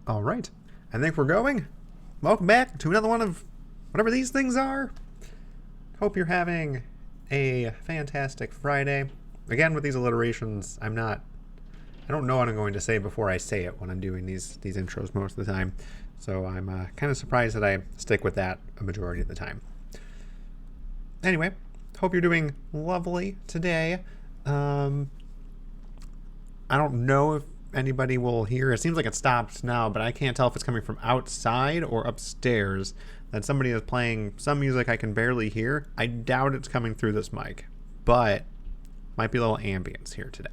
All right. I think we're going. Welcome back to another one of whatever these things are. Hope you're having a fantastic Friday. Again, with these alliterations, I don't know what I'm going to say before I say it when I'm doing these intros most of the time. So I'm kind of surprised that I stick with that a majority of the time. Anyway, hope you're doing lovely today. I don't know if anybody will hear. It seems like it stopped now, but I can't tell if it's coming from outside or upstairs. That somebody is playing some music I can barely hear. I doubt it's coming through this mic, but might be a little ambience here today.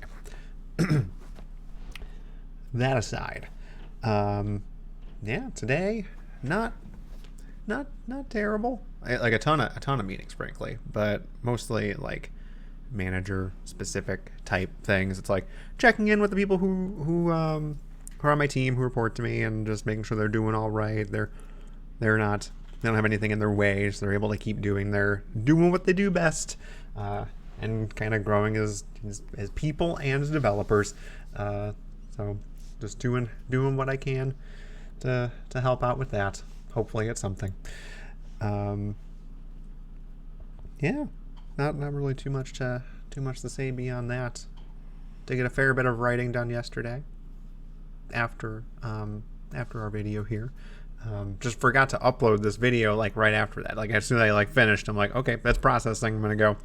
That aside, yeah, today not terrible. Like a ton of meetings, frankly, but mostly like manager specific type things. It's like checking in with the people who are on my team, who report to me, and just making sure they're doing all right. They don't have anything in their way, so they're able to keep doing what they do best, and kind of growing as people and as developers. So just doing what I can to help out with that. Hopefully it's something. Yeah, not really too much to say beyond that. Did get a fair bit of writing done yesterday after our video here. Just forgot to upload this video like right after that. Like as soon as I finished, I'm like, okay, that's processing. I'm gonna go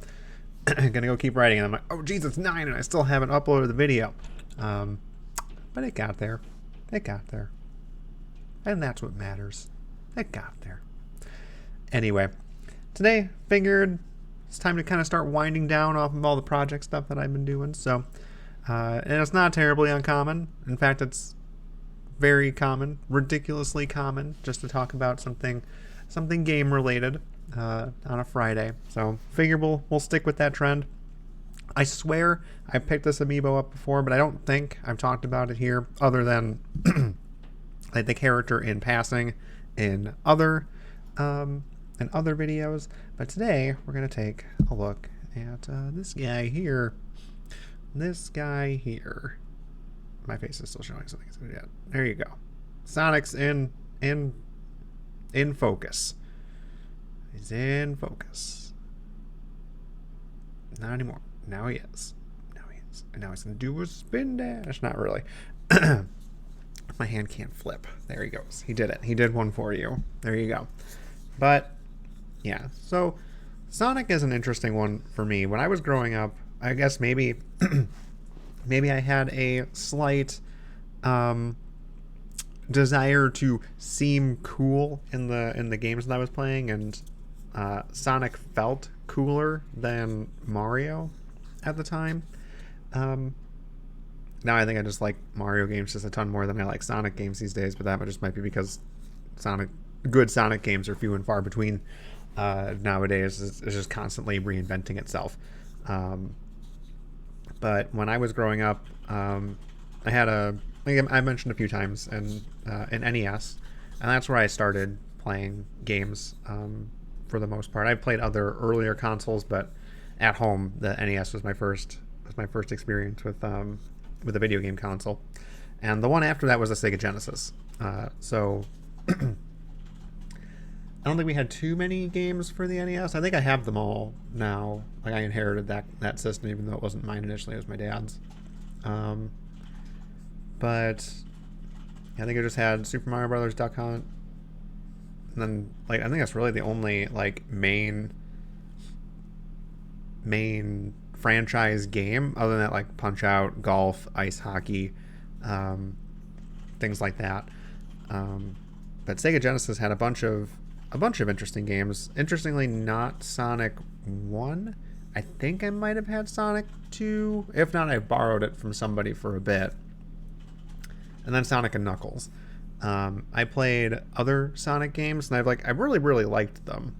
keep writing, and I'm like, oh geez, it's 9 and I still haven't uploaded the video. But it got there. And that's what matters. It got there. Anyway, today figured it's time to kind of start winding down off of all the project stuff that I've been doing. So, and it's not terribly uncommon. In fact, it's very common, ridiculously common, just to talk about something game related on a Friday. So, figure we'll stick with that trend. I swear I picked this amiibo up before, but I don't think I've talked about it here, other than like the character in passing in other videos. But today we're gonna take a look at this guy here. My face is still showing something. Yeah, there you go. Sonic's in focus. He's in focus. Not anymore. Now he is. And now he's gonna do a spin dash. Not really. My hand can't flip. There he goes. He did it. He did one for you. There you go. But yeah, so Sonic is an interesting one for me. When I was growing up, I guess maybe I had a slight desire to seem cool in the games that I was playing, and Sonic felt cooler than Mario at the time. Now I think I just like Mario games just a ton more than I like Sonic games these days, but that just might be because good Sonic games are few and far between nowadays. It's just constantly reinventing itself. But when I was growing up, I had I mentioned a few times, an NES, and that's where I started playing games for the most part. I played other earlier consoles, but at home, the NES was my first experience with a video game console, and the one after that was the Sega Genesis. So I don't think we had too many games for the NES. I think I have them all now. Like I inherited that system, even though it wasn't mine initially; it was my dad's. But I think I just had Super Mario Brothers, Duck Hunt, and then I think that's really the only main franchise game, other than that, like Punch Out, golf, ice hockey, things like that. But Sega Genesis had a bunch of interesting games. Interestingly, not Sonic 1. I think I might have had Sonic 2. If not, I borrowed it from somebody for a bit. And then Sonic and Knuckles. I played other Sonic games, and I really, really liked them.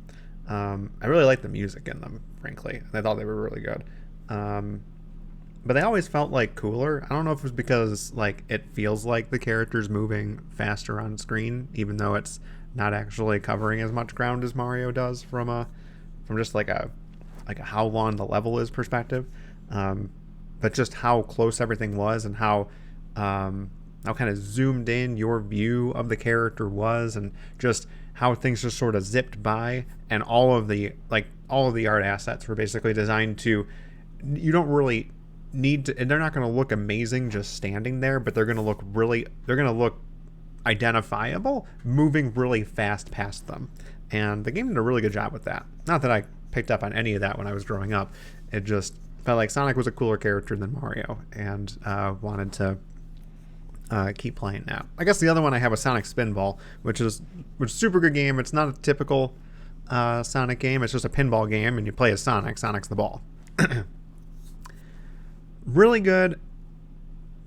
I really liked the music in them, frankly. I thought they were really good. But they always felt cooler. I don't know if it was because it feels like the character's moving faster on screen, even though it's not actually covering as much ground as Mario does from just a how long the level is perspective. But just how close everything was, and how kind of zoomed in your view of the character was, and just how things just sort of zipped by, and all of the art assets were basically designed to, you don't really need to, and they're not going to look amazing just standing there, but they're going to look identifiable moving really fast past them. And the game did a really good job with that. Not that I picked up on any of that when I was growing up. It just felt like Sonic was a cooler character than Mario, and wanted to keep playing that. I guess the other one I have was Sonic Spinball, which is a super good game. It's not a typical Sonic game. It's just a pinball game, and you play as Sonic. Sonic's the ball. Really good.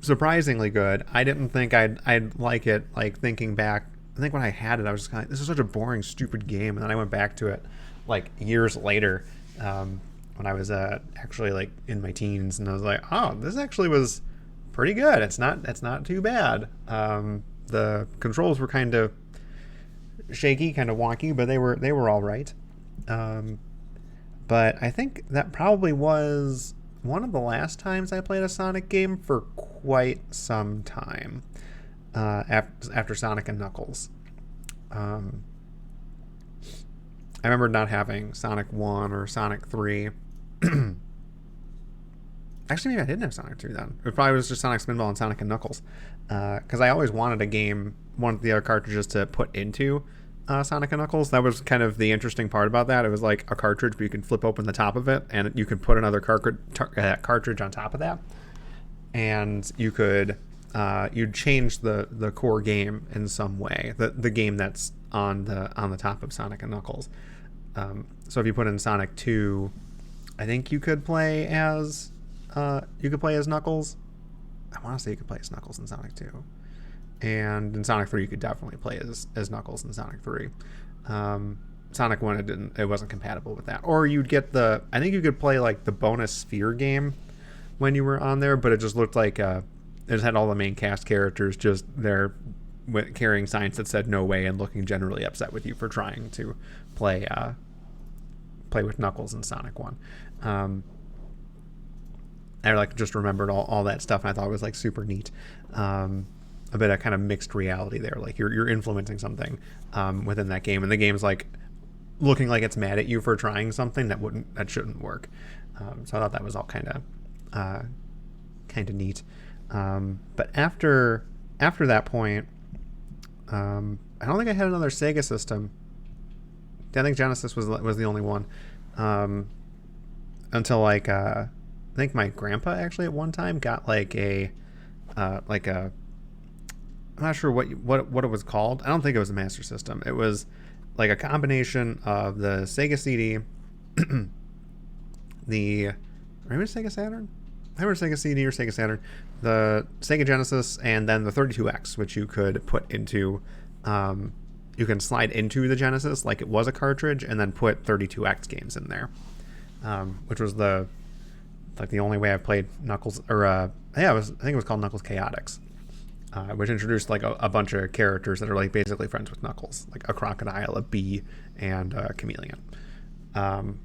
Surprisingly good. I didn't think I'd like it. Like, thinking back, I think when I had it, I was just kind of like, this is such a boring, stupid game. And then I went back to it like years later, when I was actually like in my teens, and I was like, oh, this actually was pretty good. It's not too bad. The controls were kind of shaky, kind of wonky, but they were all right. But I think that probably was one of the last times I played a Sonic game for quite some time, after Sonic and Knuckles. I remember not having Sonic 1 or Sonic 3. Actually, maybe I didn't have Sonic 3 then. It probably was just Sonic Spinball and Sonic and Knuckles. Because I always wanted one of the other cartridges to put into Sonic and Knuckles. That was kind of the interesting part about that. It was like a cartridge, but you can flip open the top of it, and you could put another cartridge on top of that. And you could you'd change the core game in some way. The game that's on the top of Sonic and Knuckles. So if you put in Sonic 2, I think you could play as Knuckles. I want to say you could play as Knuckles in Sonic 2. And in Sonic 3, you could definitely play as Knuckles in Sonic 3. Sonic 1, it wasn't compatible with that. Or you'd get I think you could play like the bonus sphere game when you were on there, but it just looked like it just had all the main cast characters just there carrying signs that said no way, and looking generally upset with you for trying to play with Knuckles in Sonic 1. I like just remembered all that stuff, and I thought it was like super neat. A bit of kind of mixed reality there. Like you're influencing something within that game, and the game's like looking like it's mad at you for trying something that shouldn't work. So I thought that was all kind of neat. But after that point, I don't think I had another Sega system. I think Genesis was the only one, until like I think my grandpa actually at one time got like a I'm not sure what it was called. I don't think it was a Master System. It was like a combination of the Sega CD, maybe Sega Saturn? I remember Sega CD or Sega Saturn, the Sega Genesis, and then the 32X, which you could put into, you can slide into the Genesis like it was a cartridge, and then put 32X games in there, which was the only way I played Knuckles, or I think it was called Knuckles Chaotix. Which introduced like a bunch of characters that are like basically friends with Knuckles, like a crocodile, a bee, and a chameleon. Come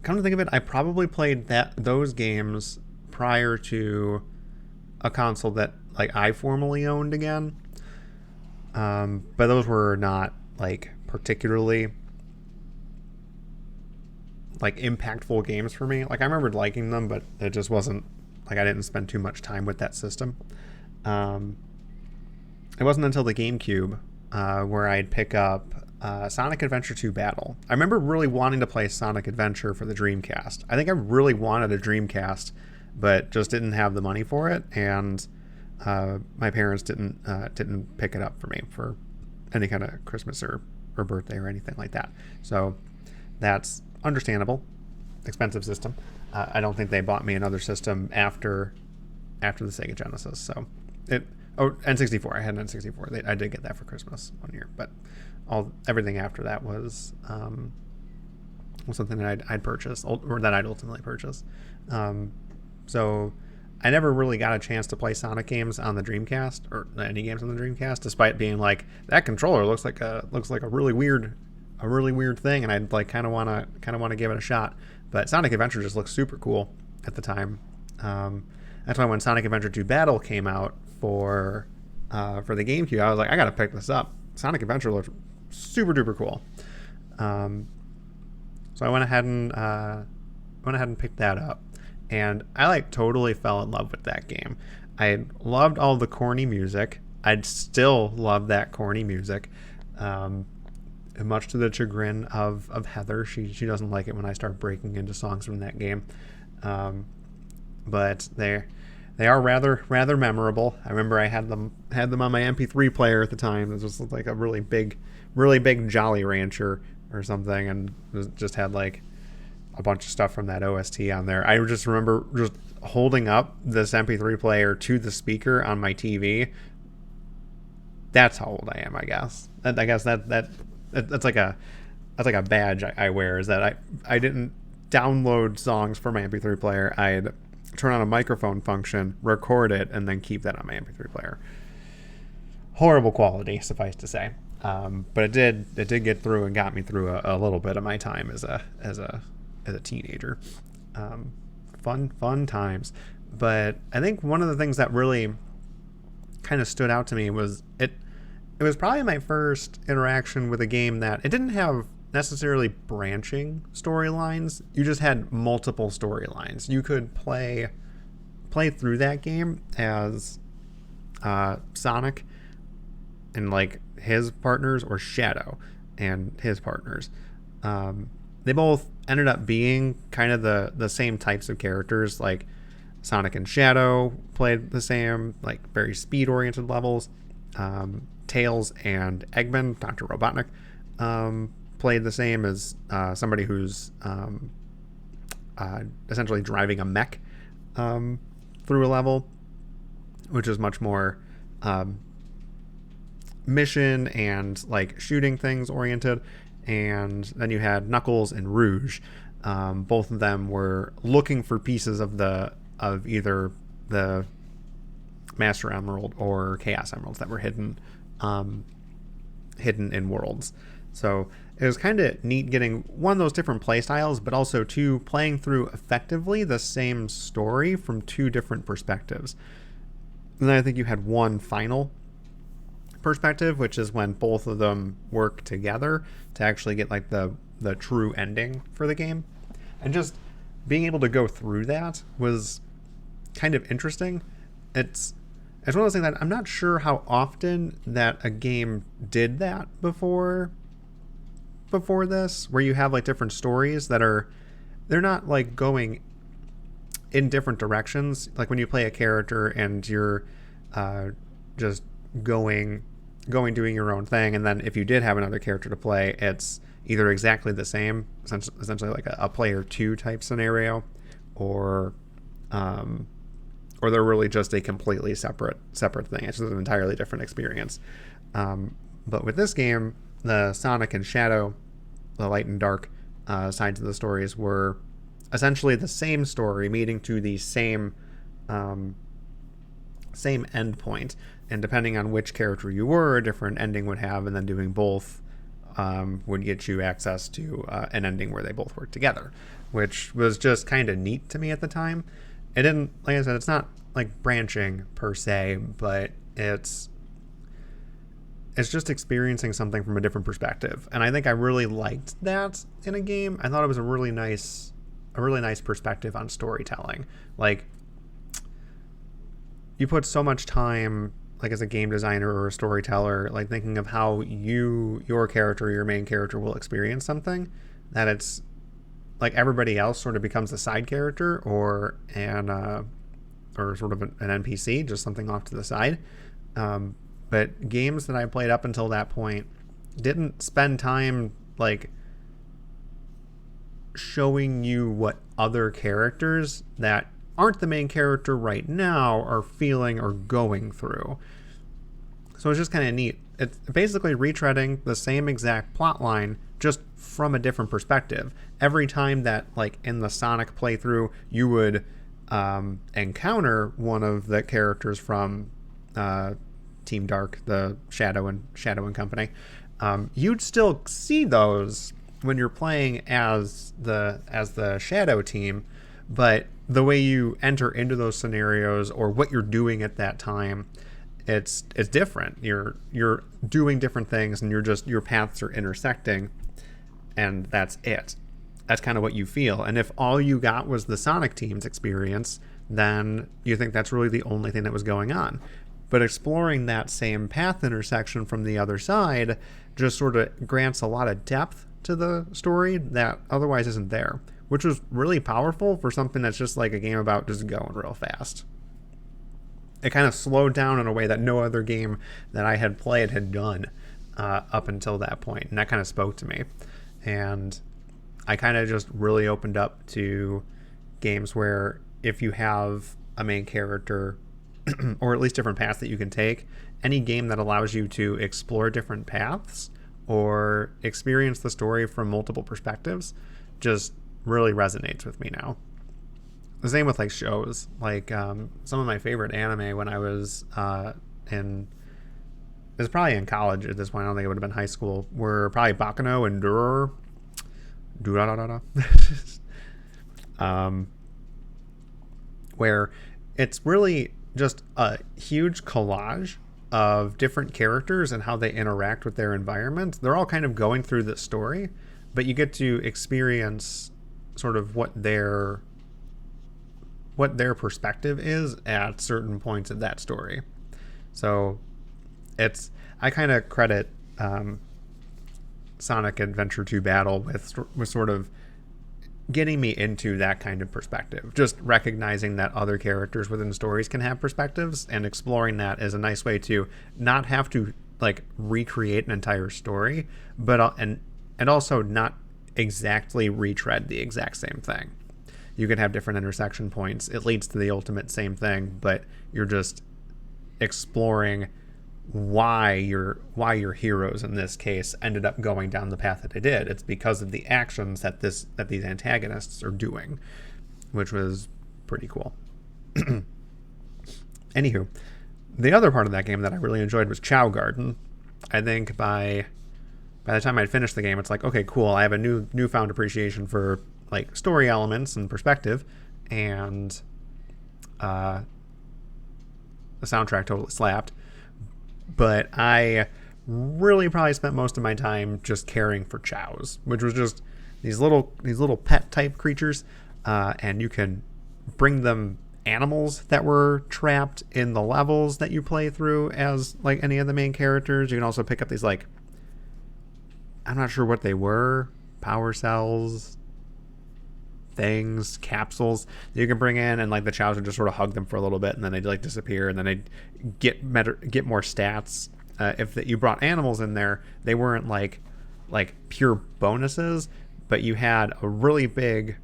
to think of it, I probably played those games prior to a console that like I formally owned again. But those were not like particularly like impactful games for me. Like I remembered liking them, but it just wasn't like I didn't spend too much time with that system. It wasn't until the GameCube where I'd pick up Sonic Adventure 2 Battle. I remember really wanting to play Sonic Adventure for the Dreamcast. I think I really wanted a Dreamcast, but just didn't have the money for it, and my parents didn't pick it up for me for any kind of Christmas or birthday or anything like that. So that's understandable. Expensive system. I don't think they bought me another system after the Sega Genesis. So N64. I had an N64. I did get that for Christmas one year, but everything after that was something that I'd purchased, or that I'd ultimately purchase. So I never really got a chance to play Sonic games on the Dreamcast, or any games on the Dreamcast, despite being like, that controller looks like a really weird thing, and I'd like kind of want to give it a shot. But Sonic Adventure just looks super cool at the time. That's why when Sonic Adventure 2 Battle came out for the GameCube, I was like, I gotta pick this up. Sonic Adventure looked super duper cool. So I went ahead and picked that up, and I like totally fell in love with that game. I loved all the corny music. I'd still love that corny music, much to the chagrin of Heather. She doesn't like it when I start breaking into songs from that game, but they are rather memorable. I remember I had them on my MP3 player at the time. It was like a really big Jolly Rancher or something, and it just had like a bunch of stuff from that OST on there. I just remember just holding up this MP3 player to the speaker on my TV. That's how old I am, I guess. I guess that's like a badge I wear, is that I didn't download songs for my MP3 player. I'd turn on a microphone function, record it, and then keep that on my MP3 player. Horrible quality, suffice to say. But it did get through and got me through a little bit of my time as a teenager. Fun times. But I think one of the things that really kind of stood out to me was it was probably my first interaction with a game that it didn't have necessarily branching storylines. You just had multiple storylines. You could play through that game as Sonic and like his partners, or Shadow and his partners. They both ended up being kind of the same types of characters. Like Sonic and Shadow played the same, like very speed oriented levels. Tails and Eggman, Dr. Robotnik, played the same as somebody who's essentially driving a mech through a level, which is much more mission and like shooting things oriented. And then you had Knuckles and Rouge. Both of them were looking for pieces of either the Master Emerald or Chaos Emeralds that were hidden in worlds. So it was kind of neat getting one, those different play styles, but also two, playing through effectively the same story from two different perspectives. And then I think you had one final perspective, which is when both of them work together to actually get like the true ending for the game. And just being able to go through that was kind of interesting. It's one of those things that I'm not sure how often that a game did that before this, where you have like different stories that they're not like going in different directions. Like when you play a character and you're just doing your own thing, and then if you did have another character to play, it's either exactly the same, essentially like a player 2 type scenario, or they're really just a completely separate thing. It's just an entirely different experience. But with this game, the Sonic and Shadow, the light and dark sides of the stories were essentially the same story, meeting to the same end point. And depending on which character you were, a different ending would have, and then doing both would get you access to an ending where they both work together, which was just kind of neat to me at the time. It didn't, like I said, it's not like branching per se, but it's just experiencing something from a different perspective. And I think I really liked that in a game. I thought it was a really nice perspective on storytelling. Like, you put so much time, like as a game designer or a storyteller, like thinking of how your character, your main character, will experience something, that it's like everybody else sort of becomes a side character or sort of an NPC, just something off to the side. But games that I played up until that point didn't spend time like showing you what other characters that aren't the main character right now are feeling or going through. So it's just kind of neat. It's basically retreading the same exact plot line, just from a different perspective. Every time that, like in the Sonic playthrough, you would encounter one of the characters from Team Dark, the Shadow and Company, you'd still see those when you're playing as the Shadow team, But the way you enter into those scenarios or what you're doing at that time, it's different. You're doing different things, and your paths are intersecting, and that's it. That's kind of what you feel. And if all you got was the Sonic Team's experience, then you think that's really the only thing that was going on. But exploring that same path intersection from the other side just sort of grants a lot of depth to the story that otherwise isn't there, which was really powerful for something that's just like a game about just going real fast. It kind of slowed down in a way that no other game that I had played had done up until that point, and that kind of spoke to me. And I kind of just really opened up to games where if you have a main character or at least different paths that you can take, any game that allows you to explore different paths or experience the story from multiple perspectives just really resonates with me now. The same with like shows, like some of my favorite anime when I was in, it was probably in college at this point, I don't think it would have been high school, were probably Baccano and where it's really just a huge collage of different characters and how they interact with their environment. They're all kind of going through the story, but you get to experience sort of what their perspective is at certain points of that story. So I kind of credit Sonic Adventure 2 Battle with sort of getting me into that kind of perspective. Just recognizing that other characters within stories can have perspectives, and exploring that is a nice way to not have to like recreate an entire story, but and also not exactly retread the exact same thing. You can have different intersection points. It leads to the ultimate same thing, but you're just exploring why your heroes in this case ended up going down the path that they did. It's because of the actions that these antagonists are doing, which was pretty cool. Anywho, the other part of that game that I really enjoyed was Chow Garden. I think by the time I'd finished the game, it's like, okay, cool. I have a newfound appreciation for like story elements and perspective, and the soundtrack totally slapped. But I really probably spent most of my time just caring for chows, which was just these little pet type creatures, and you can bring them animals that were trapped in the levels that you play through as like any of the main characters. You can also pick up these like, I'm not sure what they were, power cells, things, capsules that you can bring in, and like the chows would just sort of hug them for a little bit, and then they'd like disappear, and then they'd get more stats. If you brought animals in there, they weren't like pure bonuses, but you had a really big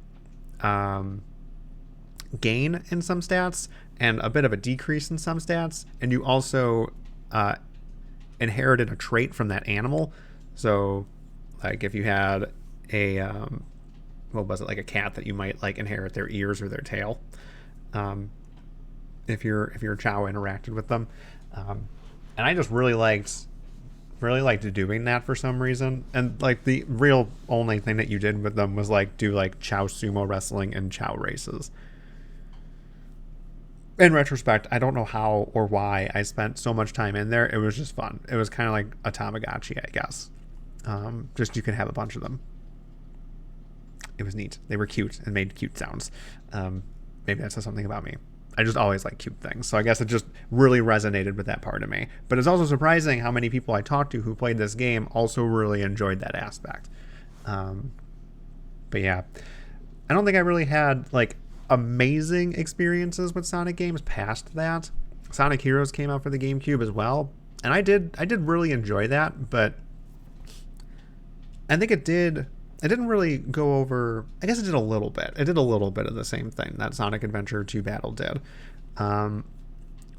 gain in some stats and a bit of a decrease in some stats, and you also inherited a trait from that animal. So like if you had a what was it, like a cat, that you might like inherit their ears or their tail if your chow interacted with them, and I just really liked doing that for some reason. And like the real only thing that you did with them was like do like chow sumo wrestling and chow races. In retrospect, I don't know how or why I spent so much time in there. It was just fun. It was kind of like a Tamagotchi, I guess. Just you could have a bunch of them. It was neat. They were cute and made cute sounds. Maybe that says something about me. I just always like cute things. So I guess it just really resonated with that part of me. But it's also surprising how many people I talked to who played this game also really enjoyed that aspect. But yeah, I don't think I really had like amazing experiences with Sonic games past that. Sonic Heroes came out for the GameCube as well, and I did really enjoy that, but I think it didn't really go over, I guess it did a little bit. It did a little bit of the same thing that Sonic Adventure 2 Battle did,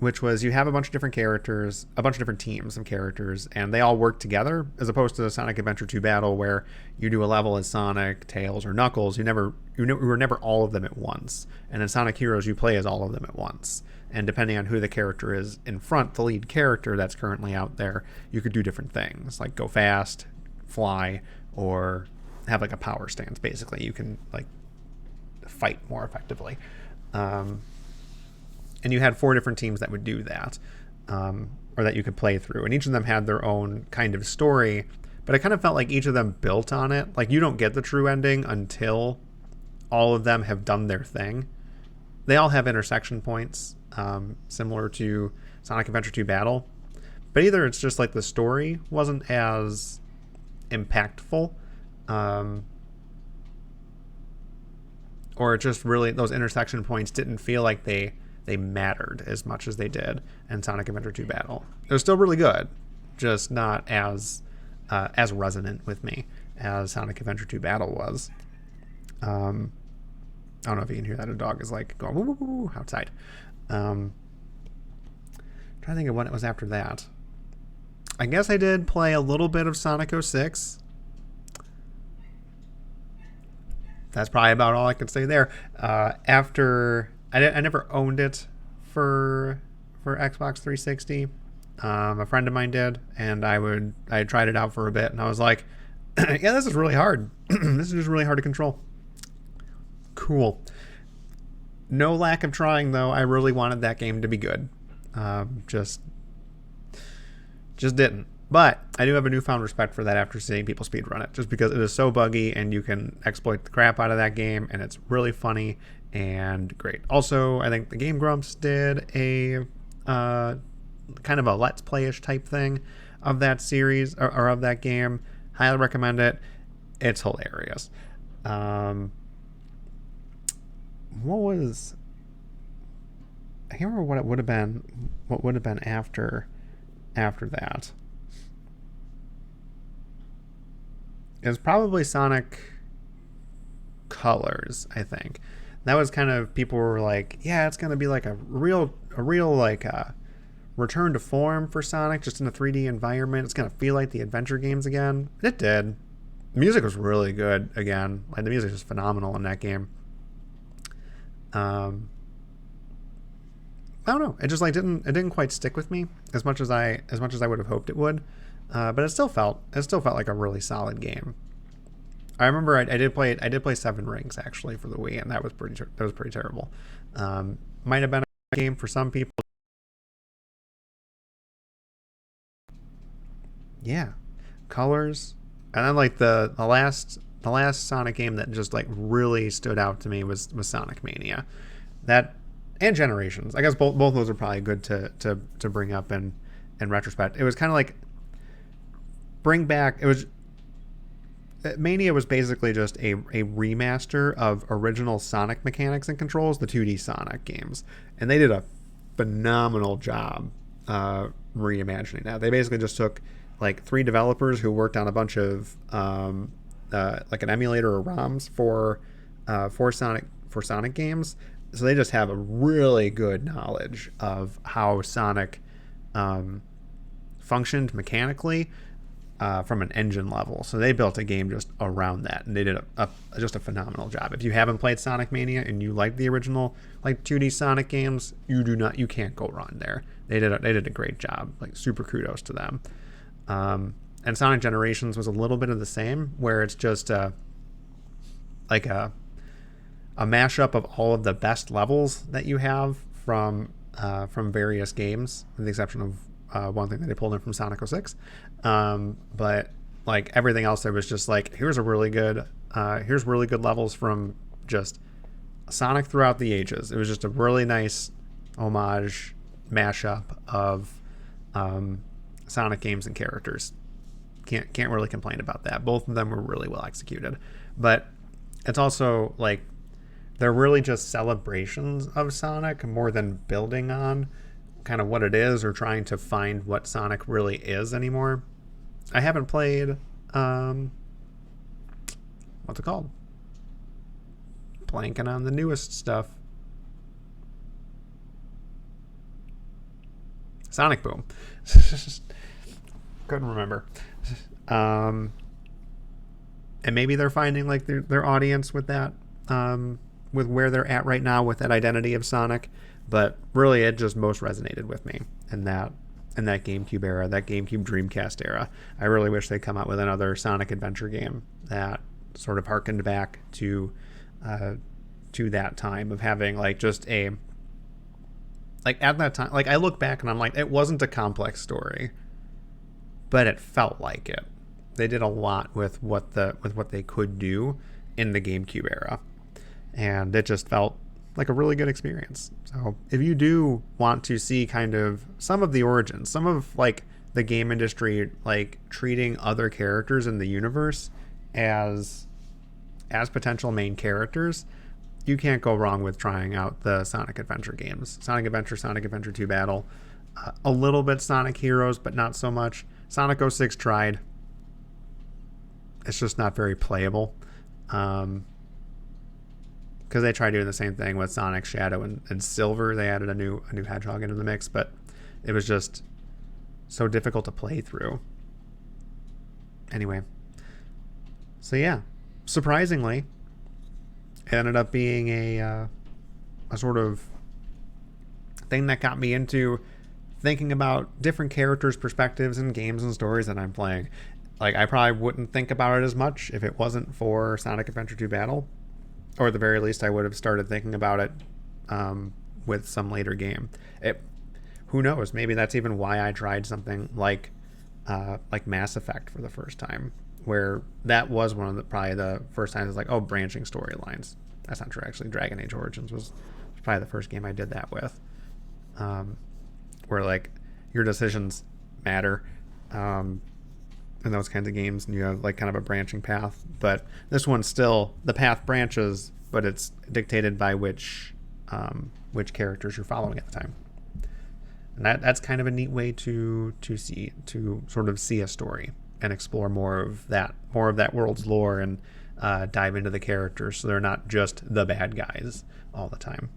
which was you have a bunch of different characters, a bunch of different teams of characters, and they all work together, as opposed to Sonic Adventure 2 Battle where you do a level as Sonic, Tails, or Knuckles. You were never all of them at once. And in Sonic Heroes, you play as all of them at once. And depending on who the character is in front, the lead character that's currently out there, you could do different things, like go fast, fly, or have like a power stance. Basically, you can like fight more effectively. And you had 4 different teams that would do that, or that you could play through, and each of them had their own kind of story. But I kind of felt like each of them built on it. Like, you don't get the true ending until all of them have done their thing. They all have intersection points, similar to Sonic Adventure 2 Battle. But either it's just like the story wasn't as impactful, or it just really, those intersection points didn't feel like they mattered as much as they did in Sonic Adventure 2 Battle. It was still really good, just not as resonant with me as Sonic Adventure 2 Battle was. I don't know if you can hear that. A dog is like going woo, woo, woo, outside. Trying to think of what it was after that. I guess I did play a little bit of Sonic 06. That's probably about all I could say there. After I never owned it for Xbox 360. A friend of mine did, and I tried it out for a bit, and I was like, yeah, this is really hard. This is just really hard to control. Cool. No lack of trying, though. I really wanted that game to be good. Just didn't. But I do have a newfound respect for that after seeing people speedrun it, just because it is so buggy and you can exploit the crap out of that game, and it's really funny and great. Also, I think the Game Grumps did a kind of a Let's Play-ish type thing of that series, or of that game. Highly recommend it. It's hilarious. I can't remember what it would have been. What would have been after that? It was probably Sonic Colors, I think. That was kind of, people were like, yeah, it's gonna be like a real like return to form for Sonic, just in a 3D environment. It's gonna feel like the adventure games again. It did. The music was really good again. Like, the music is phenomenal in that game. I don't know. It just like didn't quite stick with me as much as I would have hoped it would. But it still felt like a really solid game. I remember I did play Seven Rings actually for the Wii, and that was pretty terrible. Might have been a game for some people. Yeah, Colors, and then like the last Sonic game that just like really stood out to me was Sonic Mania. That, and Generations. I guess both of those are probably good to bring up in retrospect. It was kind of like bring back. It was Mania was basically just a remaster of original Sonic mechanics and controls, the 2D Sonic games, and they did a phenomenal job reimagining that. They basically just took like 3 developers who worked on a bunch of like an emulator or ROMs for Sonic games. So they just have a really good knowledge of how Sonic functioned mechanically from an engine level. So they built a game just around that, and they did just a phenomenal job. If you haven't played Sonic Mania and you like the original like 2D Sonic games, you can't go wrong there. They did a great job. Like, super kudos to them. And Sonic Generations was a little bit of the same, where it's just like a mashup of all of the best levels that you have from various games, with the exception of one thing that they pulled in from Sonic 06. But like everything else, there was just like, here's really good levels from just Sonic throughout the ages. It was just a really nice homage mashup of Sonic games and characters. Can't really complain about that. Both of them were really well executed. But it's also like, they're really just celebrations of Sonic more than building on kind of what it is or trying to find what Sonic really is anymore. I haven't played what's it called? Blanking on the newest stuff. Sonic Boom. Couldn't remember. And maybe they're finding like their audience with that, with where they're at right now with that identity of Sonic. But really, it just most resonated with me in that GameCube era, that GameCube Dreamcast era. I really wish they'd come out with another Sonic adventure game that sort of harkened back to to that time of having like just a like at that time, like I look back and I'm like, it wasn't a complex story, but it felt like it. They did a lot with what they could do in the GameCube era, and it just felt like a really good experience. So if you do want to see kind of some of the origins, some of like the game industry like treating other characters in the universe as potential main characters, you can't go wrong with trying out the Sonic Adventure games. Sonic Adventure, Sonic Adventure 2 Battle, a little bit Sonic Heroes, but not so much. Sonic 06 tried. It's just not very playable. Because they tried doing the same thing with Sonic Shadow and Silver. They added a new hedgehog into the mix, but it was just so difficult to play through. Anyway, so yeah, surprisingly, it ended up being a sort of thing that got me into thinking about different characters' perspectives in games and stories that I'm playing. Like, I probably wouldn't think about it as much if it wasn't for Sonic Adventure 2 Battle. Or at the very least, I would have started thinking about it with some later game. Who knows? Maybe that's even why I tried something like Mass Effect for the first time, where that was one of probably the first times I was like, oh, branching storylines. That's not true, actually. Dragon Age Origins was probably the first game I did that with, where like your decisions matter in those kinds of games, and you have like kind of a branching path. But this one still, the path branches, but it's dictated by which characters you're following at the time. And that's kind of a neat way to sort of see a story and explore more of that world's lore and dive into the characters, so they're not just the bad guys all the time.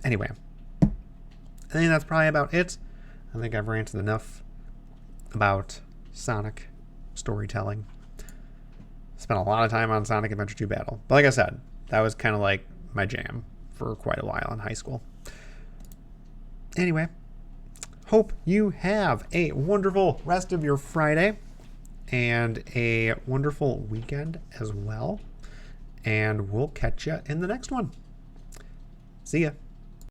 Anyway, I think that's probably about it. I think I've ranted enough about Sonic storytelling. Spent a lot of time on Sonic Adventure 2 Battle. But like I said, that was kind of like my jam for quite a while in high school. Anyway, hope you have a wonderful rest of your Friday and a wonderful weekend as well. And we'll catch you in the next one. See ya.